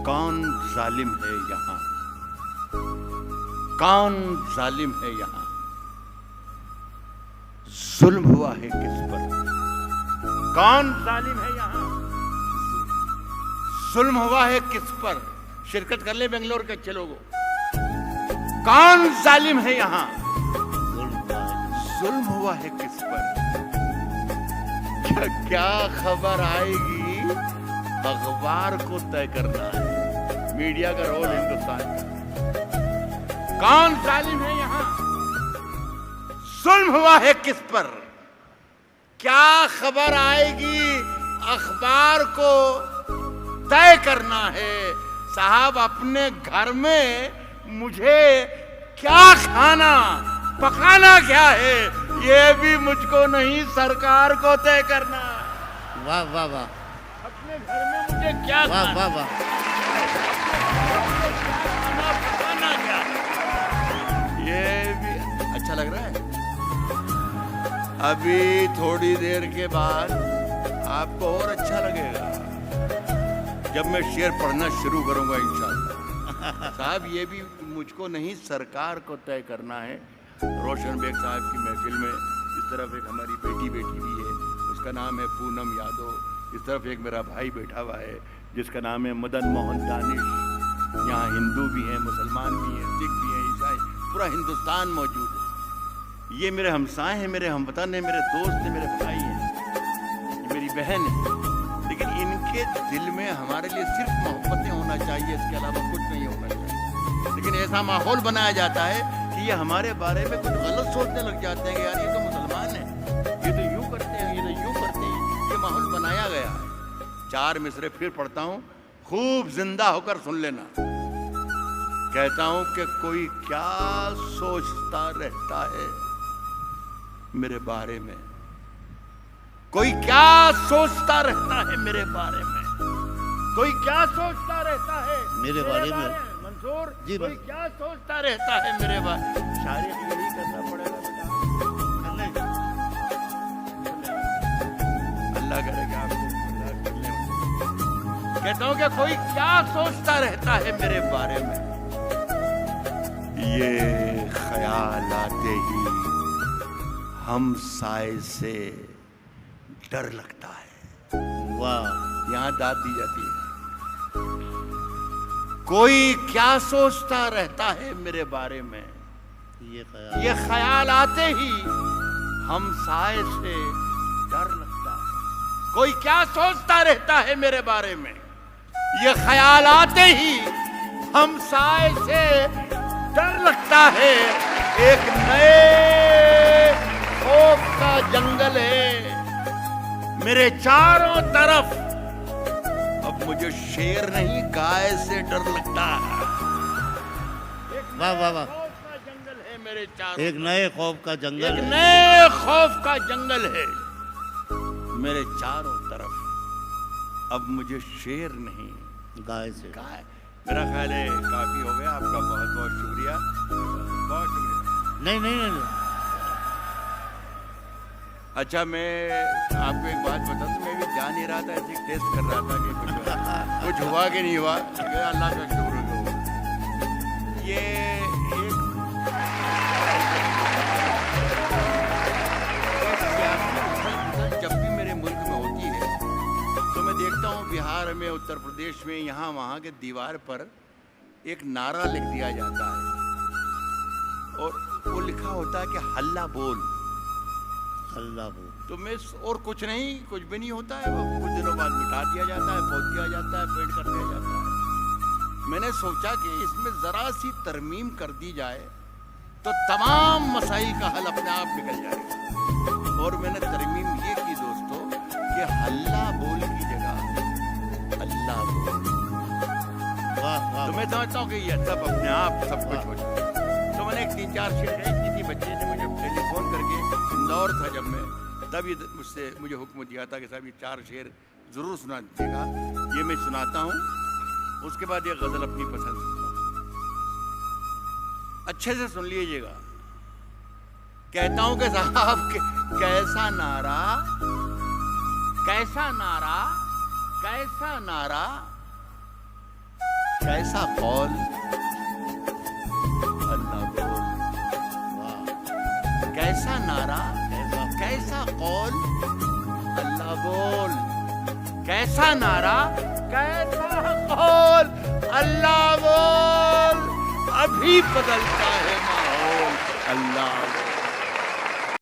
कौन जालिम है यहाँ, कौन जालिम है यहाँ, जुल्म हुआ है किस पर, कौन जालिम है यहाँ, जुल्म हुआ है किस पर। शिरकत कर ले बेंगलोर के अच्छे लोगों। कौन जालिम है यहाँ, जुल्म हुआ है किस पर। क्या खबर आएगी, अखबार को तय करना है, मीडिया का रोल हिंदुस्तान का। कौन जालिम है यहाँ, जुल्म हुआ है किस पर। क्या खबर आएगी, अखबार को तय करना है। साहब अपने घर में मुझे क्या खाना पकाना क्या है, ये भी मुझको नहीं सरकार को तय करना। वाह वाह वाह। अपने घर में मुझे क्या वाह खाना, वाह वाह। खाना पकाना क्या, ये भी अच्छा लग रहा है। अभी थोड़ी देर के बाद आपको और अच्छा लगेगा जब मैं शेर पढ़ना शुरू करूंगा इंशाअल्लाह। साहब ये भी मुझको नहीं सरकार को तय करना है। रोशन बेग साहब की महफिल में इस तरफ एक हमारी बेटी बैठी हुई है, उसका नाम है पूनम यादव। इस तरफ एक मेरा भाई बैठा हुआ है जिसका नाम है मदन मोहन दानिश। यहाँ हिंदू भी हैं, मुसलमान भी हैं, सिख भी हैं, ईसाई, पूरा हिंदुस्तान मौजूद है। ये मेरे हमसाए हैं, मेरे हमवतन हैं, मेरे दोस्त हैं, मेरे भाई हैं, ये मेरी बहन है। लेकिन इनके दिल में हमारे लिए सिर्फ मोहब्बतें होना चाहिए, इसके अलावा कुछ नहीं होना चाहिए। लेकिन ऐसा माहौल बनाया जाता है कि ये हमारे बारे में कुछ गलत सोचने लग जाते हैं कि यार ये तो मुसलमान है, ये तो यूं करते हैं, ये तो यूं करते हैं। ये माहौल बनाया गया है। 4 मिसरे फिर पढ़ता हूँ, खूब जिंदा होकर सुन लेना। कहता हूँ कि कोई क्या सोचता रहता है मेरे बारे में, कोई क्या सोचता रहता है मेरे बारे में, कोई क्या सोचता रहता है मेरे बारे में। मंसूर जी कोई क्या सोचता रहता है मेरे बारे में। शायरी यही करना पड़ेगा बेटा, अल्लाह करेगा आपको। कहता हूँ कि कोई क्या सोचता रहता है मेरे बारे में, ये ख्याल आते ही हम साए से डर लगता है। वाह। यहां दाद दी जाती है। कोई क्या सोचता रहता है मेरे बारे में, ये ख्याल आते ही हम साए से डर लगता है। कोई क्या सोचता रहता है मेरे बारे में, ये ख्याल आते ही हम साए से डर लगता है। एक नए खौफ का जंगल है मेरे चारों तरफ। अब मुझे शेर नहीं गाय से डर लगता है। वाह वाह वाह। खौफ का जंगल है मेरे चारों, एक नए खौफ का जंगल एक है। नए खौफ का जंगल है मेरे चारों तरफ। अब मुझे शेर नहीं गाय से। गाय। मेरा ख्याल है काफी हो गया। आपका बहुत बहुत शुक्रिया, बहुत शुक्रिया। नहीं नहीं नहीं। अच्छा मैं आपको एक बात बता दूं, मैं भी जा नहीं रहा था, ऐसे टेस्ट कर रहा था कि कुछ हुआ कि नहीं हुआ। अल्लाह का शुक्र हो। ये एक जब भी मेरे मुल्क में होती है तो मैं देखता हूँ बिहार में, उत्तर प्रदेश में, यहाँ वहाँ के दीवार पर एक नारा लिख दिया जाता है और वो लिखा होता है कि हल्ला बोल। अल्लाह बोल। तो मैं और कुछ नहीं, कुछ भी नहीं होता है। वो कुछ दिनों बाद मिटा दिया जाता है, पोत दिया जाता है, पेंट कर दिया जाता है। मैंने सोचा कि इसमें जरा सी तरमीम कर दी जाए तो तमाम मसाइल का हल अपने आप निकल जाएगा। और मैंने तरमीम ये की दोस्तों कि हल्ला बोल की जगह अल्लाह बोल। वाह वाह। तो मैं समझता हूँ कि ये सब अपने आप सब कुछ हो जाए। तो मैंने एक 3-4 शेर है, किसी बच्चे ने मुझे टेलीफोन करके, इंदौर था जब मैं, तब ये मुझे हुक्म दिया था कि साहब ये 4 शेर जरूर सुना दीजिएगा। ये मैं सुनाता हूँ, उसके बाद ये गजल अपनी पसंद सुनाता हूँ, अच्छे से सुन लीजिएगा। कहता हूँ कि साहब कैसा नारा, कैसा नारा, कैसा नारा, कैसा कौल अल्लाह बोल, वाह कैसा नारा कैसा कैसा कौल अल्लाह बोल, कैसा नारा कैसा कौल अल्लाह बोल, अभी बदलता है माहौल अल्लाह बोल।